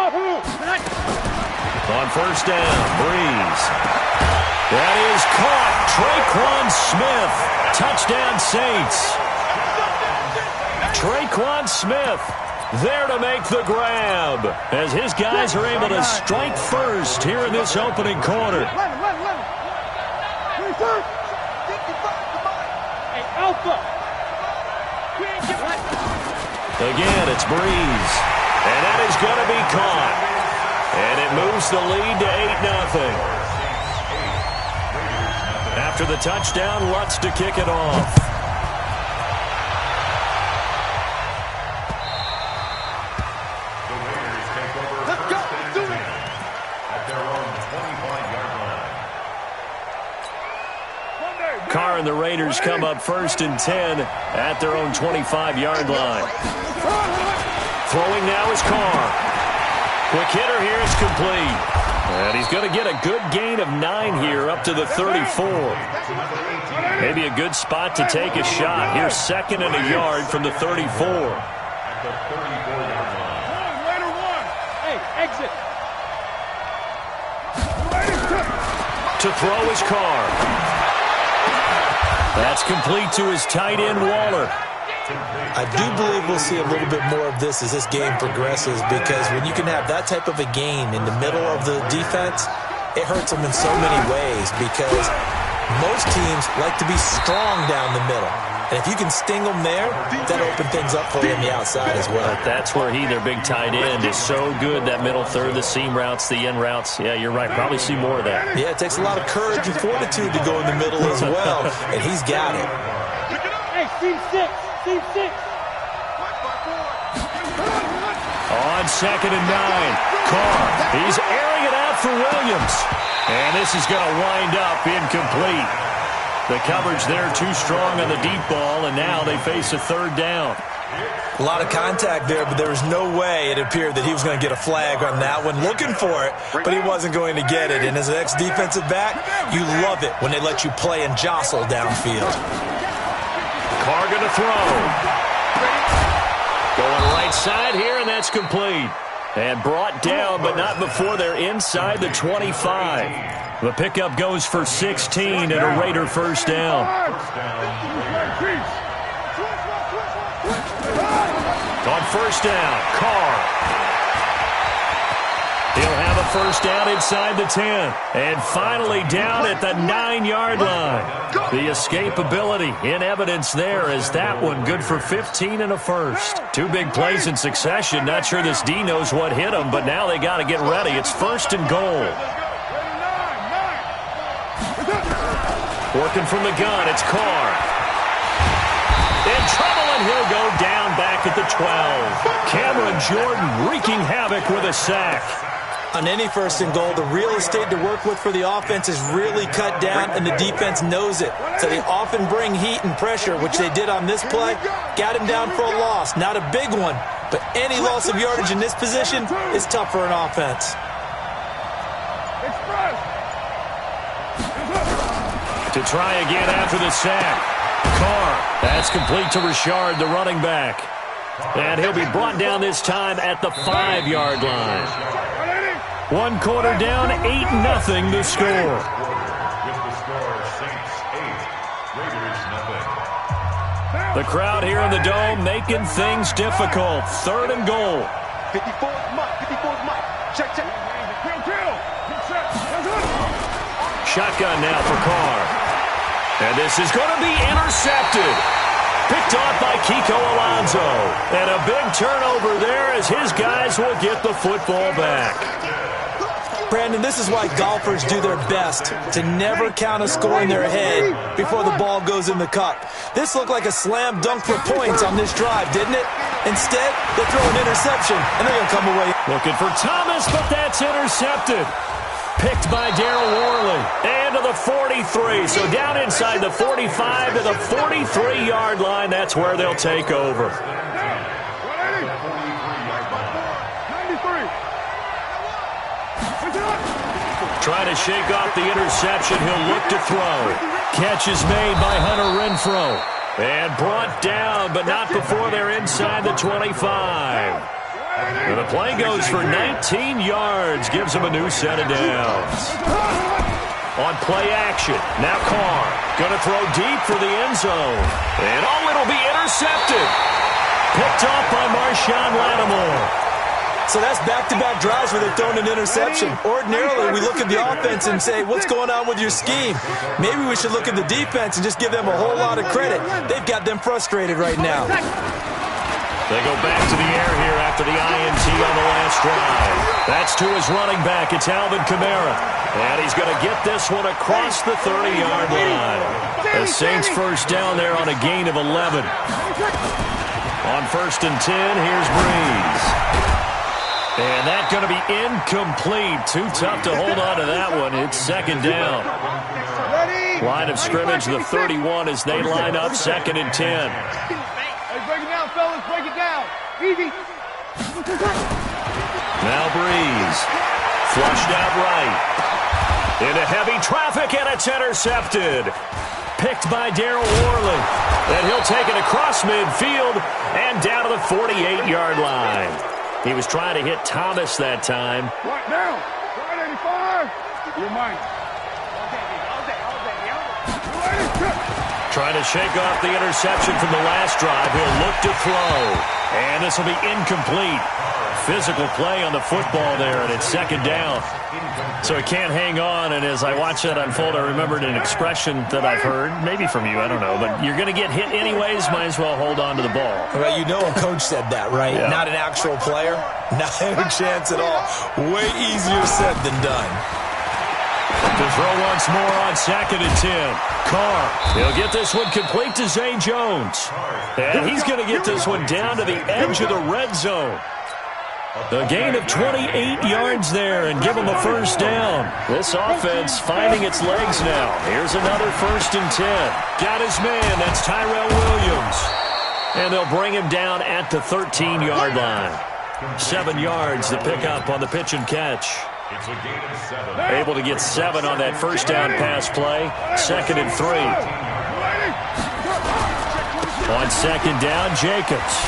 On first down, Breeze. That is caught. Traquan Smith. Touchdown, Saints. Traquan Smith there to make the grab as his guys are able to strike first here in this opening quarter. Again, it's Breeze. And that is going to be caught. And it moves the lead to 8-0. After the touchdown, Lutz to kick it off. Carr and the Raiders come up first and 10 at their own 25-yard line. Throwing now is Carr. Quick hitter here is complete. And he's going to get a good gain of 9 here up to the 34. Maybe a good spot to take a shot. Here's 2nd and a yard from the 34. To throw is Carr. That's complete to his tight end, Waller. I do believe we'll see a little bit more of this as this game progresses, because when you can have that type of a gain in the middle of the defense, it hurts them in so many ways, because most teams like to be strong down the middle. And if you can sting them there, that opens things up for you on the outside as well. But that's where their big tight end, is so good, that middle third, the seam routes, the in routes. Yeah, you're right. Probably see more of that. Yeah, it takes a lot of courage and fortitude to go in the middle as well, and he's got it. Hey, team 6. Team 6. On 2nd and 9, Carr. He's airing it out for Williams. And this is going to wind up incomplete. The coverage there too strong on the deep ball, and now they face a 3rd down. A lot of contact there, but there was no way it appeared that he was going to get a flag on that one. Looking for it, but he wasn't going to get it. And as an ex-defensive back, you love it when they let you play and jostle downfield. Carr going to throw. Going right side here, and that's complete. And brought down, but not before they're inside the 25. The pickup goes for 16 and a Raider 1st down. On 1st down, Carr. He'll have a 1st down inside the 10. And finally down at the 9-yard line. The escapability in evidence there, as that one good for 15 and a 1st. 2 big plays in succession. Not sure this D knows what hit him, but now they got to get ready. It's 1st and goal. Working from the gun, it's Carr. In trouble, and he'll go down back at the 12. Cameron Jordan wreaking havoc with a sack. On any 1st and goal, the real estate to work with for the offense is really cut down, and the defense knows it. So they often bring heat and pressure, which they did on this play. Got him down for a loss. Not a big one, but any loss of yardage in this position is tough for an offense. To try again after the sack. Carr. That's complete to Richard, the running back. And he'll be brought down this time at the 5-yard line. 1 quarter down, 8-0 the score. The crowd here in the Dome making things difficult. 3rd and goal. 54's Mike. Check. Shotgun now for Carr. And this is going to be intercepted. Picked off by Kiko Alonso. And a big turnover there as his guys will get the football back. Brandon, this is why golfers do their best to never count a score in their head before the ball goes in the cup. This looked like a slam dunk for points on this drive, didn't it? Instead, they throw an interception, and they're going to come away. Looking for Thomas, but that's intercepted. Picked by Darryl Worley. And to the 43. So down inside the 45 to the 43-yard line. That's where they'll take over. Trying to shake off the interception. He'll look to throw. Catch is made by Hunter Renfrow. And brought down, but not before they're inside the 25. And a the play goes for 19 yards, gives him a new set of downs. On play action, now Carr going to throw deep for the end zone. And it'll be intercepted. Picked off by Marshawn Lattimore. So that's back-to-back drives where they've thrown an interception. Ordinarily, we look at the offense and say, what's going on with your scheme? Maybe we should look at the defense and just give them a whole lot of credit. They've got them frustrated right now. They go back to the air here after the INT on the last drive. That's to his running back. It's Alvin Kamara. And he's going to get this one across the 30-yard line. The Saints first down there on a gain of 11. On 1st and 10, here's Breeze. And that's going to be incomplete. Too tough to hold on to that one. It's 2nd down. Line of scrimmage, the 31 as they line up 2nd and 10. Hey, break it down, fellas. Break it down. Easy. Now Breeze. Flushed out right. Into heavy traffic, and it's intercepted. Picked by Darryl Worley. And he'll take it across midfield and down to the 48-yard line. He was trying to hit Thomas that time. Right now. Right 85. You're mine. Trying to shake off the interception from the last drive. He'll look to throw. And this will be incomplete. Physical play on the football there, and it's 2nd down. So he can't hang on, and as I watch that unfold, I remembered an expression that I've heard, maybe from you, I don't know, but you're going to get hit anyways, might as well hold on to the ball. Well, you know a coach said that, right? Yeah. Not an actual player. Not a chance at all. Way easier said than done. To throw once more on 2nd and 10. Carr, he'll get this one complete to Zay Jones. And he's going to get this one down to the edge of the red zone. A gain of 28 yards there and give him a first down. This offense finding its legs now. Here's another 1st and 10. Got his man. That's Tyrell Williams. And they'll bring him down at the 13-yard line. 7 yards the pickup on the pitch and catch. Able to get 7 on that first down pass play. 2nd and 3. On 2nd down, Jacobs.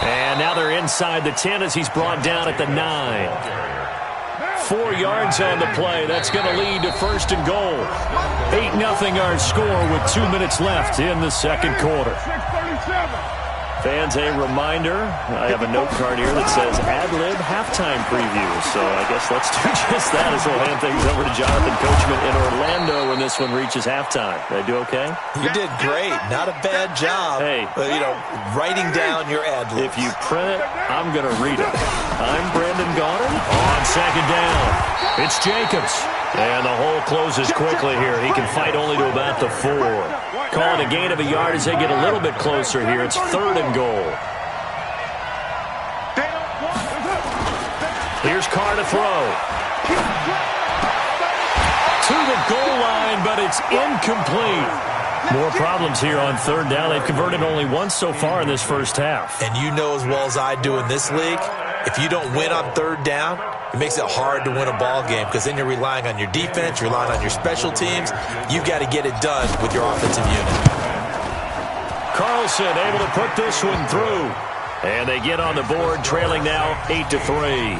And now they're inside the 10 as he's brought down at the 9. 4 yards on the play. That's going to lead to 1st and goal. 8-0 our score with 2 minutes left in the 2nd quarter. Fans, a reminder, I have a note card here that says ad-lib halftime preview. So I guess let's do just that as we'll hand things over to Jonathan Coachman in Orlando when this one reaches halftime. Did I do okay? You did great. Not a bad job. Hey. Writing down your ad-libs. If you print it, I'm going to read it. I'm Brandon Gaudin. On 2nd down, it's Jacobs. And the hole closes quickly here. He can fight only to about the 4. Calling a gain of a yard as they get a little bit closer here. It's 3rd and goal. Here's Carr to throw. To the goal line, but it's incomplete. More problems here on 3rd down. They've converted only once so far in this first half. And you know as well as I do in this league, if you don't win on 3rd down, it makes it hard to win a ball game because then you're relying on your defense, you're relying on your special teams. You've got to get it done with your offensive unit. Carlson able to put this one through. And they get on the board, trailing now 8-3.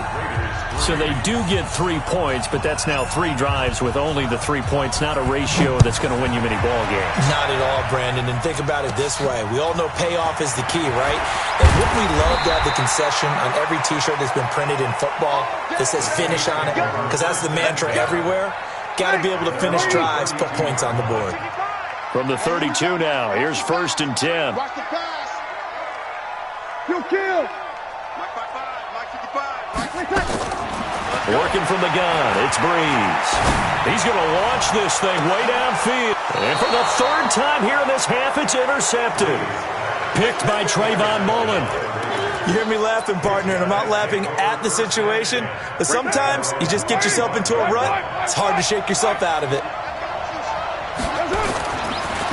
So they do get 3 points, but that's now 3 drives with only the 3 points, not a ratio that's going to win you many ball games. Not at all, Brandon. And think about it this way. We all know payoff is the key, right? And wouldn't we love to have the concession on every T-shirt that's been printed in football that says finish on it? Because that's the mantra everywhere. Got to be able to finish drives, put points on the board. From the 32 now, here's 1st and 10. Watch the pass. You kill. Working from the gun, it's Breeze. He's going to launch this thing way downfield. And for the 3rd time here in this half, it's intercepted. Picked by Trayvon Mullen. You hear me laughing, partner, and I'm not laughing at the situation. But sometimes you just get yourself into a rut. It's hard to shake yourself out of it.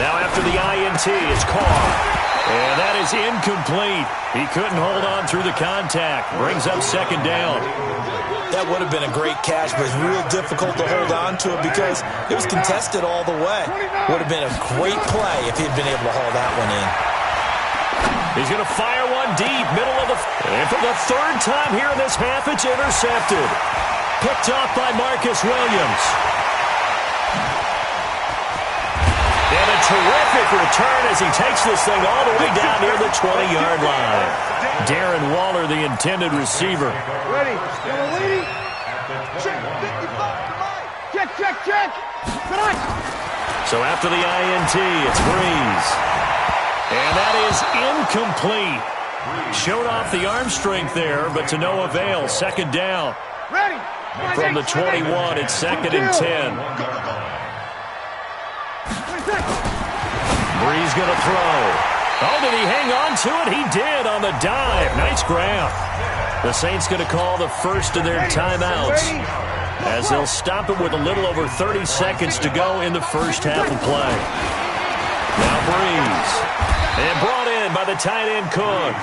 Now after the INT, it's Carr. And that is incomplete. He couldn't hold on through the contact. Brings up 2nd down. That would have been a great catch, but it's real difficult to hold on to it because it was contested all the way. Would have been a great play if he'd been able to haul that one in. He's going to fire one deep, middle of the... And for the third time here in this half, it's intercepted. Picked off by Marcus Williams. And a terrific return as he takes this thing all the way down near the 20-yard line. Darren Waller, the intended receiver. Ready. Check, 55. Check. Tonight. So after the INT, it's Breeze. And that is incomplete. Showed off the arm strength there, but to no avail. Second down. Ready. From the 21, it's 2nd and 10. Breeze going to throw. Oh, did he hang on to it? He did on the dive. Nice grab. The Saints going to call the first of their timeouts as they'll stop it with a little over 30 seconds to go in the first half of play. Now Breeze. And brought in by the tight end Cook.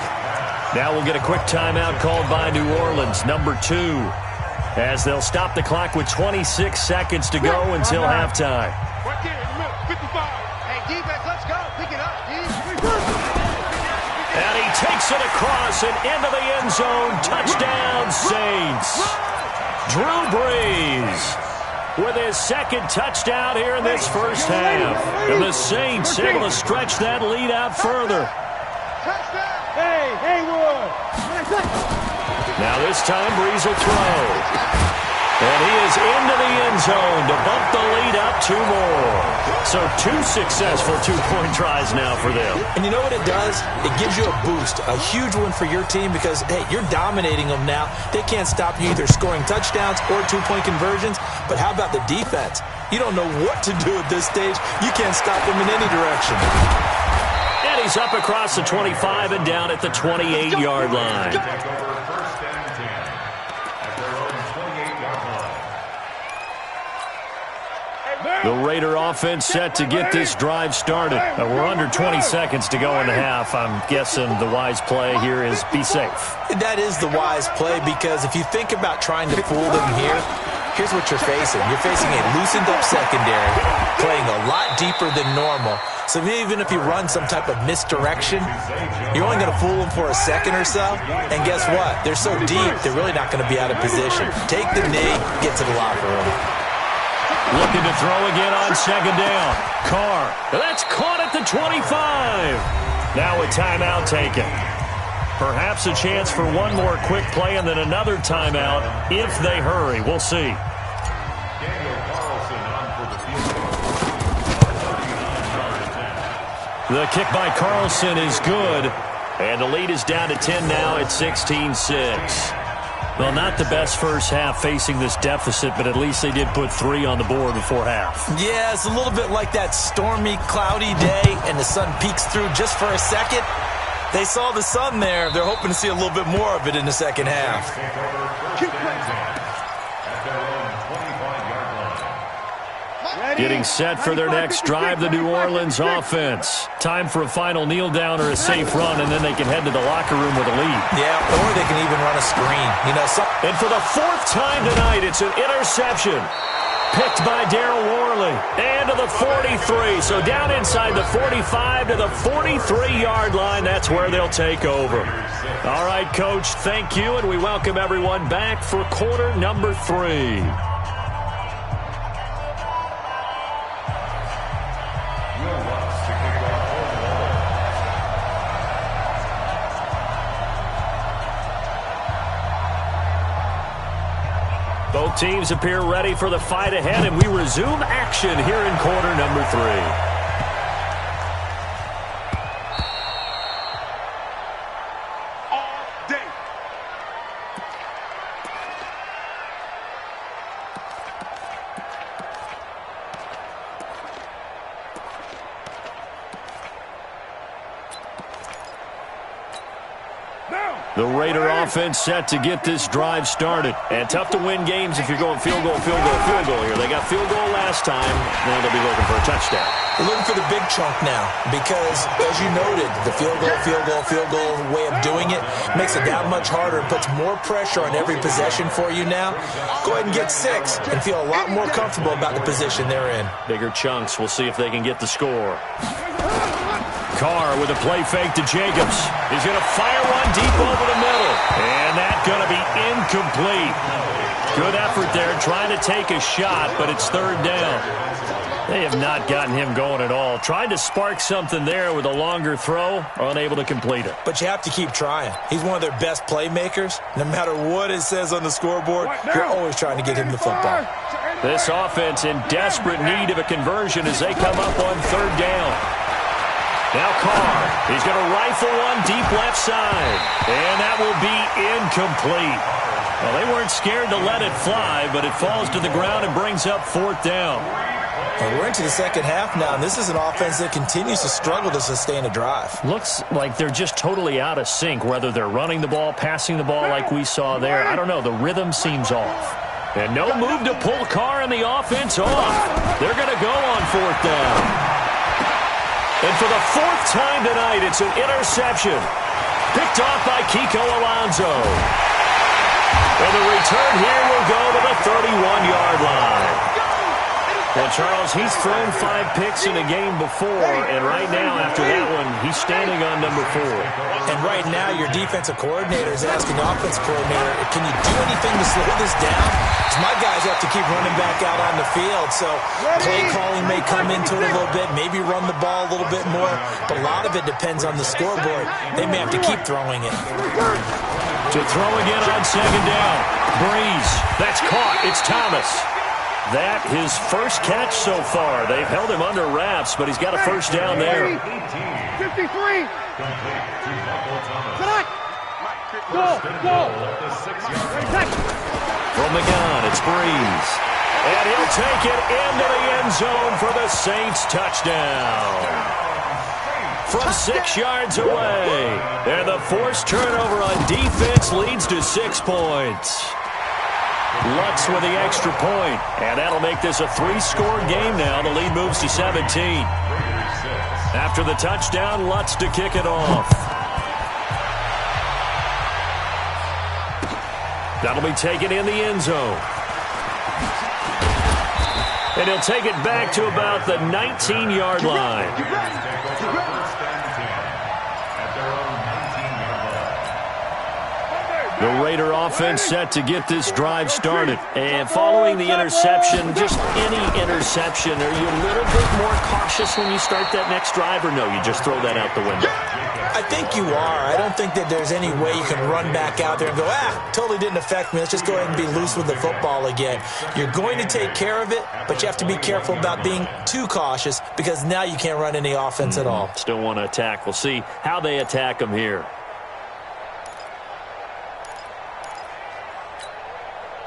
Now we'll get a quick timeout called by New Orleans, number 2, as they'll stop the clock with 26 seconds to go until halftime. Right there in the middle, 55. Hey, defense, let's go. Pick it up, And he takes it across and into the end zone. Touchdown, Saints. Drew Brees with his second touchdown here in this first half. And the Saints able to stretch that lead out further. Hey, Haywood. Now this time Brees will throw. And he is into the end zone to bump the lead up 2 more. So 2 successful two-point tries now for them. And you know what it does? It gives you a boost, a huge one for your team because, hey, you're dominating them now. They can't stop you either scoring touchdowns or two-point conversions. But how about the defense? You don't know what to do at this stage. You can't stop them in any direction. And he's up across the 25 and down at the 28-yard line. The Raider offense set to get this drive started. We're under 20 seconds to go in the half. I'm guessing the wise play here is be safe. That is the wise play because if you think about trying to fool them here, here's what you're facing. You're facing a loosened-up secondary, playing a lot deeper than normal. So even if you run some type of misdirection, you're only going to fool them for a second or so. And guess what? They're so deep, they're really not going to be out of position. Take the knee, get to the locker room. Looking to throw again on second down. Carr. That's caught at the 25. Now a timeout taken. Perhaps a chance for one more quick play and then another timeout if they hurry. We'll see. The kick by Carlson is good. And the lead is down to 10 now at 16-6. Well, not the best first half facing this deficit, but at least they did put 3 on the board before half. Yeah, it's a little bit like that stormy, cloudy day, and the sun peeks through just for a second. They saw the sun there. They're hoping to see a little bit more of it in the second half. Getting set for their next drive, the New Orleans offense. Time for a final kneel down or a safe run, and then they can head to the locker room with a lead. Yeah, or they can even run a screen. And for the 4th time tonight, it's an interception. Picked by Darryl Worley. And to the 43. So down inside the 45 to the 43-yard line. That's where they'll take over. All right, Coach, thank you, and we welcome everyone back for quarter number 3. Both teams appear ready for the fight ahead, and we resume action here in quarter number 3. The Raider offense set to get this drive started. And tough to win games if you're going field goal here. They got field goal last time. Now they'll be looking for a touchdown. They're looking for the big chunk now because, as you noted, the field goal way of doing it makes it that much harder and puts more pressure on every possession for you now. Go ahead and get 6 and feel a lot more comfortable about the position they're in. Bigger chunks. We'll see if they can get the score. Carr with a play fake to Jacobs. He's going to fire one deep over the middle. And that's going to be incomplete. Good effort there trying to take a shot, but it's third down. They have not gotten him going at all. Tried to spark something there with a longer throw, unable to complete it. But you have to keep trying. He's one of their best playmakers. No matter what it says on the scoreboard, you're always trying to get him the football. This offense in desperate need of a conversion as they come up on third down. Now Carr, he's going to rifle one deep left side, and that will be incomplete. Well, they weren't scared to let it fly, but it falls to the ground and brings up fourth down. And we're into the second half now, and this is an offense that continues to struggle to sustain a drive. Looks like they're just totally out of sync, whether they're running the ball, passing the ball like we saw there. I don't know. The rhythm seems off. And no move to pull Carr and the offense off. They're going to go on fourth down. And for the fourth time tonight, it's an interception. Picked off by Kiko Alonso. And the return here will go to the 31-yard line. Well, Charles, he's thrown 5 picks in a game before, and right now, after that one, he's standing on number 4. And right now, your defensive coordinator is asking the offensive coordinator, can you do anything to slow this down? Because my guys have to keep running back out on the field, so play calling may come into it a little bit, maybe run the ball a little bit more, but a lot of it depends on the scoreboard. They may have to keep throwing it. To throw again on second down. Breeze. That's caught. It's Thomas. That his first catch so far. They've held him under wraps, but he's got a first down there. 53. Go. From the gun, it's Breeze. And he'll take it into the end zone for the Saints touchdown. From 6 yards away. And the forced turnover on defense leads to 6 points. Lutz with the extra point, and that'll make this a 3-score game now. The lead moves to 17. After the touchdown, Lutz to kick it off. That'll be taken in the end zone. And he'll take it back to about the 19-yard line. The Raider offense set to get this drive started. And following the interception, just any interception, are you a little bit more cautious when you start that next drive, or no, you just throw that out the window? I think you are. I don't think that there's any way you can run back out there and go, totally didn't affect me. Let's just go ahead and be loose with the football again. You're going to take care of it, but you have to be careful about being too cautious because now you can't run any offense at all. Still want to attack. We'll see how they attack them here.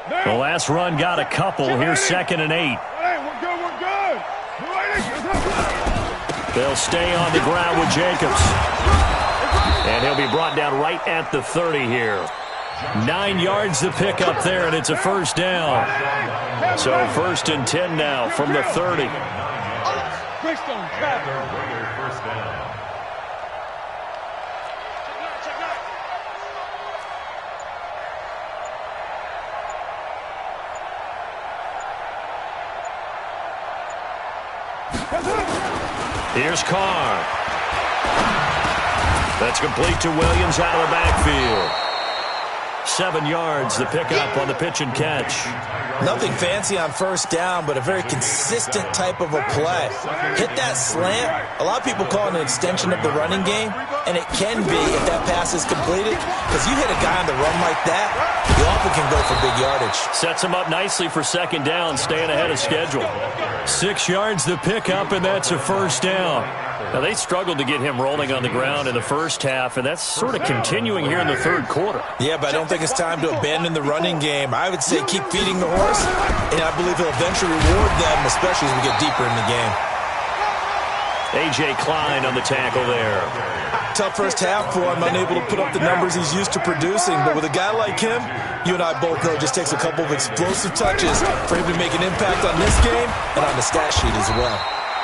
The last run got a couple. Here's 2nd and 8. Hey, we're good. They'll stay on the ground with Jacobs. And he'll be brought down right at the 30 here. 9 yards to pick up there, and it's a first down. So 1st and 10 now from the 30. Here's Carr. That's complete to Williams out of the backfield. 7 yards, the pickup on the pitch and catch. Nothing fancy on first down, but a very consistent type of a play. Hit that slant. A lot of people call it an extension of the running game, and it can be if that pass is completed, because you hit a guy on the run like that, you often can go for big yardage. Sets him up nicely for second down, staying ahead of schedule. 6 yards the pickup, and that's a first down. Now, they struggled to get him rolling on the ground in the first half, and that's sort of continuing here in the third quarter. Yeah, but I don't think it's time to abandon the running game. I would say keep feeding the horse, and I believe he'll eventually reward them, especially as we get deeper in the game. A.J. Klein on the tackle there. Tough first half for him, unable to put up the numbers he's used to producing. But with a guy like him, you and I both know it just takes a couple of explosive touches for him to make an impact on this game and on the stat sheet as well.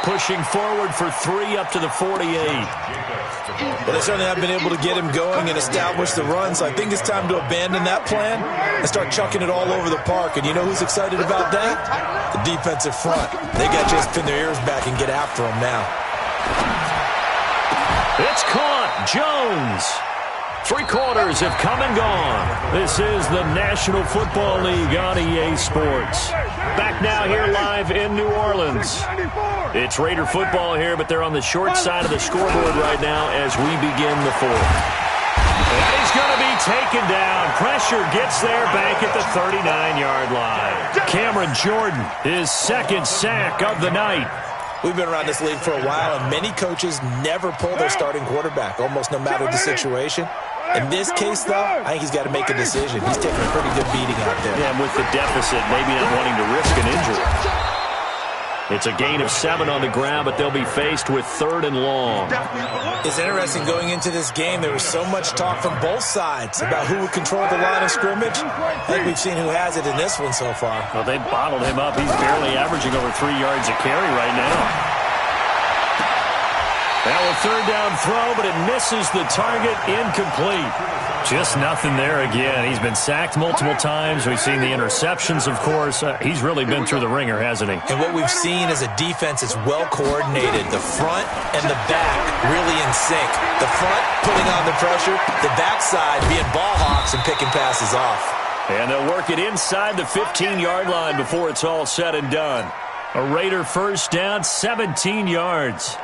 Pushing forward for 3 up to the 48. Well, they certainly have been able to get him going and establish the run, so I think it's time to abandon that plan and start chucking it all over the park. And you know who's excited about that? The defensive front. They got to just pin their ears back and get after him now. It's caught. Jones. 3 quarters have come and gone. This is the National Football League on EA Sports. Back now here live in New Orleans. It's Raider football here, but they're on the short side of the scoreboard right now as we begin the 4th. And he's going to be taken down. Pressure gets there back at the 39-yard line. Cameron Jordan, his 2nd sack of the night. We've been around this league for a while, and many coaches never pull their starting quarterback, almost no matter the situation. In this case, though, I think he's got to make a decision. He's taking a pretty good beating out there. Yeah, and with the deficit, maybe not wanting to risk an injury. It's a gain of 7 on the ground, but they'll be faced with 3rd and long. It's interesting going into this game. There was so much talk from both sides about who would control the line of scrimmage. I think we've seen who has it in this one so far. Well, they bottled him up. He's barely averaging over 3 yards a carry right now. Now a 3rd down throw, but it misses the target, incomplete. Just nothing there again. He's been sacked multiple times. We've seen the interceptions, of course. He's really been through the ringer, hasn't he? And what we've seen is a defense that's well coordinated. The front and the back really in sync. The front putting on the pressure, the backside being ball hawks and picking passes off. And they'll work it inside the 15-yard line before it's all said and done. A Raider 1st down, 17 yards.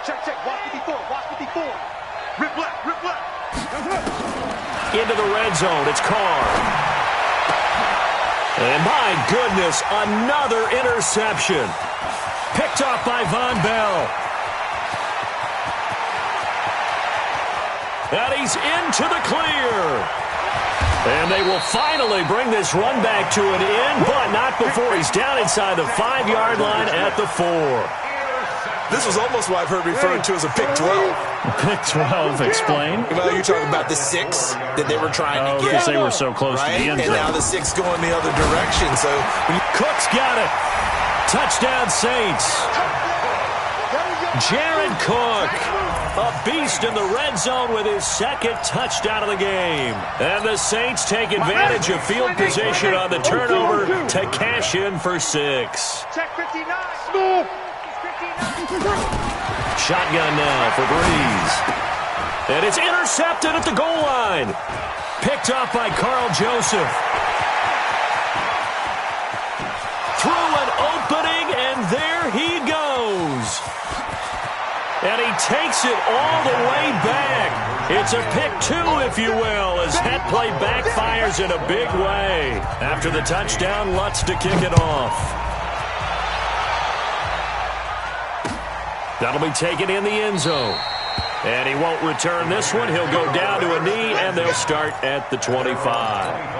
Check. Watch the before. Rip left. Into the red zone. It's Carr. And my goodness, another interception. Picked off by Von Bell. And he's into the clear. And they will finally bring this run back to an end, but not before he's down inside the 5-yard line at the 4. This was almost what I've heard referred to as a pick 12. Pick 12, explain. Well, you're talking about the 6 that they were trying to get. Because they were so close to the end zone. And now the 6 going the other direction. So Cook's got it. Touchdown, Saints. Jared Cook, a beast in the red zone with his 2nd touchdown of the game. And the Saints take advantage of field position on the turnover to cash in for 6. Check 59. Shotgun now for Breeze. And it's intercepted at the goal line. Picked off by Carl Joseph. Through an opening, and there he goes. And he takes it all the way back. It's a pick 2, if you will, as that play backfires in a big way. After the touchdown, Lutz to kick it off. That'll be taken in the end zone. And he won't return this one. He'll go down to a knee, and they'll start at the 25.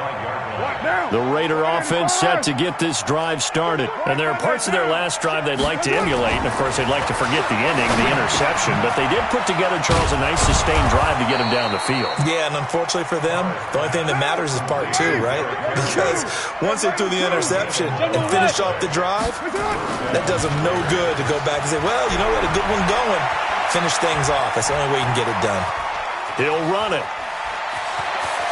The Raider offense set to get this drive started. And there are parts of their last drive they'd like to emulate. And, of course, they'd like to forget the ending, the interception. But they did put together, Charles, a nice sustained drive to get him down the field. Yeah, and unfortunately for them, the only thing that matters is part 2, right? Because once they threw the interception and finished off the drive, that does them no good to go back and say, well, you know what, a good one going. Finish things off. That's the only way you can get it done. He'll run it.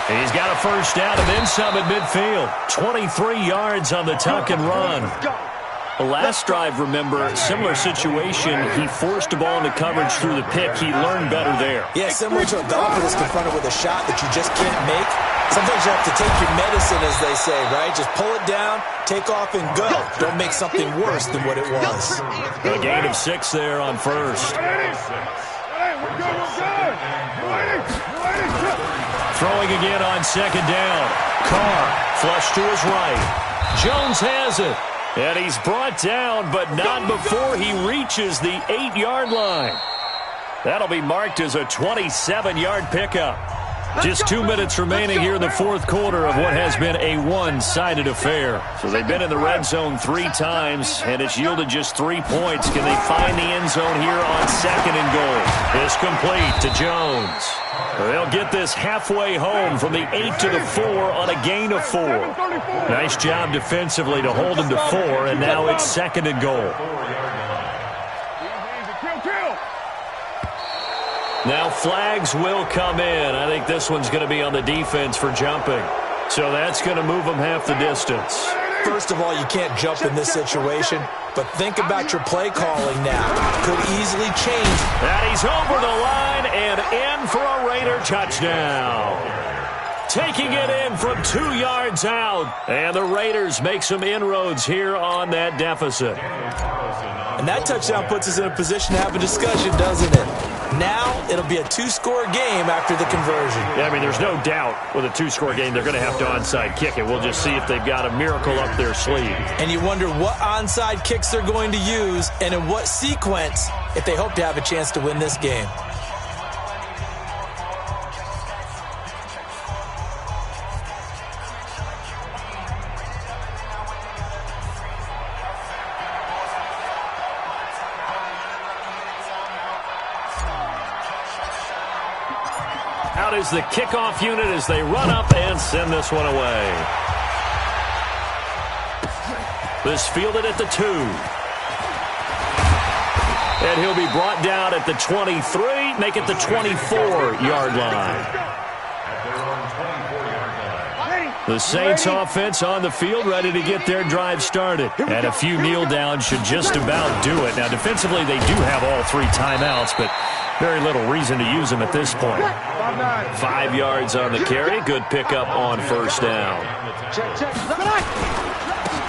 And he's got a 1st down and then some at midfield. 23 yards on the tuck and run. The last drive, remember, similar situation. He forced the ball into coverage through the pick. He learned better there. Yeah, similar to a golfer that's confronted with a shot that you just can't make. Sometimes you have to take your medicine, as they say, right? Just pull it down, take off, and go. Don't make something worse than what it was. A gain of 6 there on 1st. Throwing again on 2nd down. Carr flush to his right. Jones has it. And he's brought down, but not before he reaches the 8-yard line. That'll be marked as a 27-yard pickup. Just 2 minutes remaining here in the 4th quarter of what has been a one-sided affair. So they've been in the red zone 3 times, and it's yielded just 3 points. Can they find the end zone here on 2nd and goal? It's complete to Jones. They'll get this halfway home from the 8 to the 4 on a gain of 4. Nice job defensively to hold him to 4, and now it's 2nd and goal. Now flags will come in. I think this one's going to be on the defense for jumping. So that's going to move them half the distance. First of all, you can't jump in this situation, but think about your play calling now. Could easily change. And he's over the line and in for a Raider touchdown. Taking it in from 2 yards out. And the Raiders make some inroads here on that deficit. And that touchdown puts us in a position to have a discussion, doesn't it? Now it'll be a 2-score game after the conversion. Yeah, I mean, there's no doubt with a 2-score game they're going to have to onside kick it. We'll just see if they've got a miracle up their sleeve. And you wonder what onside kicks they're going to use and in what sequence if they hope to have a chance to win this game. Out is the kickoff unit as they run up and send this one away. This fielded at the 2. And he'll be brought down at the 23, make it the 24-yard line. The Saints offense on the field ready to get their drive started. And a few kneel downs should just about do it. Now, defensively, they do have all 3 timeouts, but very little reason to use them at this point. 5 yards on the carry. Good pickup on first down.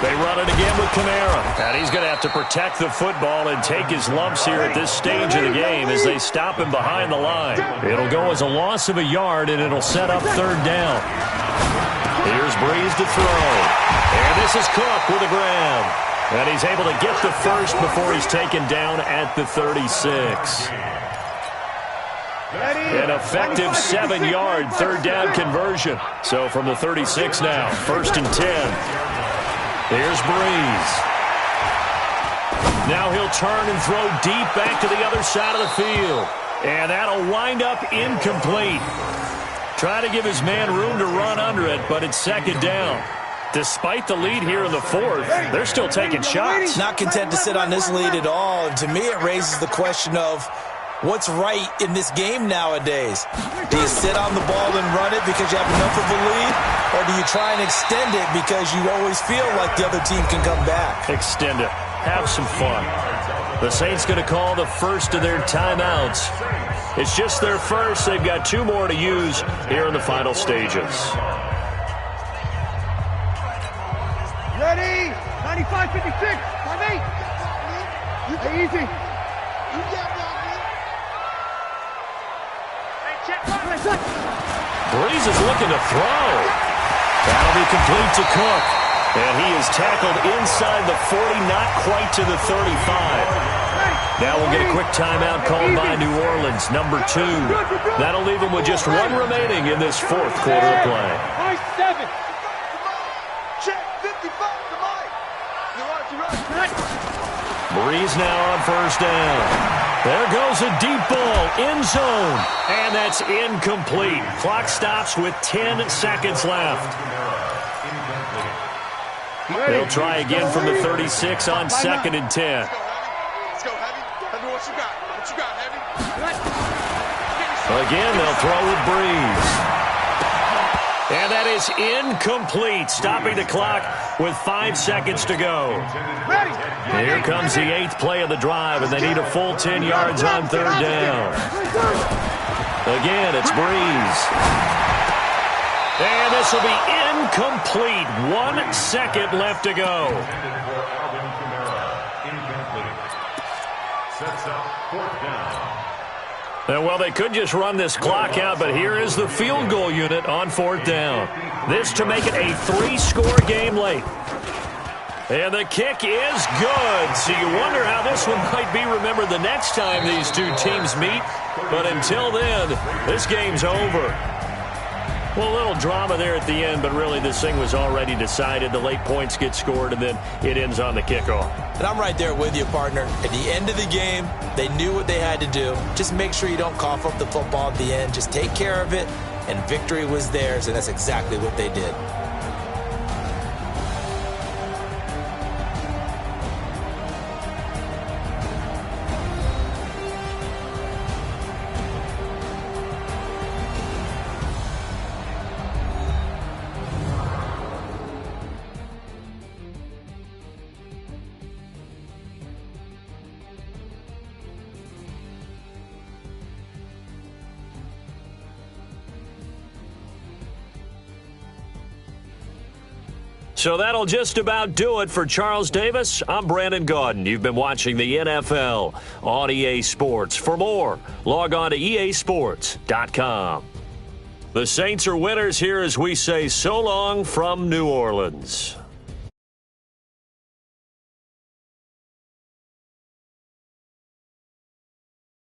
They run it again with Kamara. And he's going to have to protect the football and take his lumps here at this stage of the game as they stop him behind the line. It'll go as a loss of a yard, and it'll set up 3rd down. Here's Breeze to throw. And this is Cook with a grab. And he's able to get the first before he's taken down at the 36. An effective 7-yard 3rd down conversion. So from the 36 now, 1st and 10. Here's Breeze. Now he'll turn and throw deep back to the other side of the field. And that'll wind up incomplete. Trying to give his man room to run under it, but it's 2nd down. Despite the lead here in the 4th, they're still taking shots. Not content to sit on this lead at all. And to me, it raises the question of what's right in this game nowadays. Do you sit on the ball and run it because you have enough of a lead? Or do you try and extend it because you always feel like the other team can come back? Extend it. Have some fun. The Saints going to call the first of their timeouts. It's just their first. They've got 2 more to use here in the final stages. Ready? 95, 56, 5-8. Hey, easy. Breeze is looking to throw. That'll be complete to Cook. And he is tackled inside the 40, not quite to the 35. Now we'll get a quick timeout called by New Orleans, number 2. That'll leave them with just 1 remaining in this 4th quarter of play. Nice 7. Check 55 to Mike. Breeze now on 1st down. There goes a deep ball, end zone, and that's incomplete. Clock stops with 10 seconds left. They'll try again from the 36 on 2nd and 10. Let's go, Heavy. Heavy, what you got? What you got, Heavy? Again, they'll throw with Breeze. And that is incomplete, stopping the clock with 5 seconds to go. Here comes the 8th play of the drive, and they need a full 10 yards on 3rd down. Again, it's Breeze. And this will be incomplete. 1 second left to go. Well, they could just run this clock out, but here is the field goal unit on 4th down. This to make it a 3-score game late. And the kick is good. So you wonder how this one might be remembered the next time these 2 teams meet. But until then, this game's over. Well, a little drama there at the end, but really this thing was already decided. The late points get scored, and then it ends on the kickoff. And I'm right there with you, partner. At the end of the game, they knew what they had to do. Just make sure you don't cough up the football at the end. Just take care of it, and victory was theirs, and that's exactly what they did. So that'll just about do it for Charles Davis. I'm Brandon Gaudin. You've been watching the NFL on EA Sports. For more, log on to easports.com. The Saints are winners here as we say so long from New Orleans.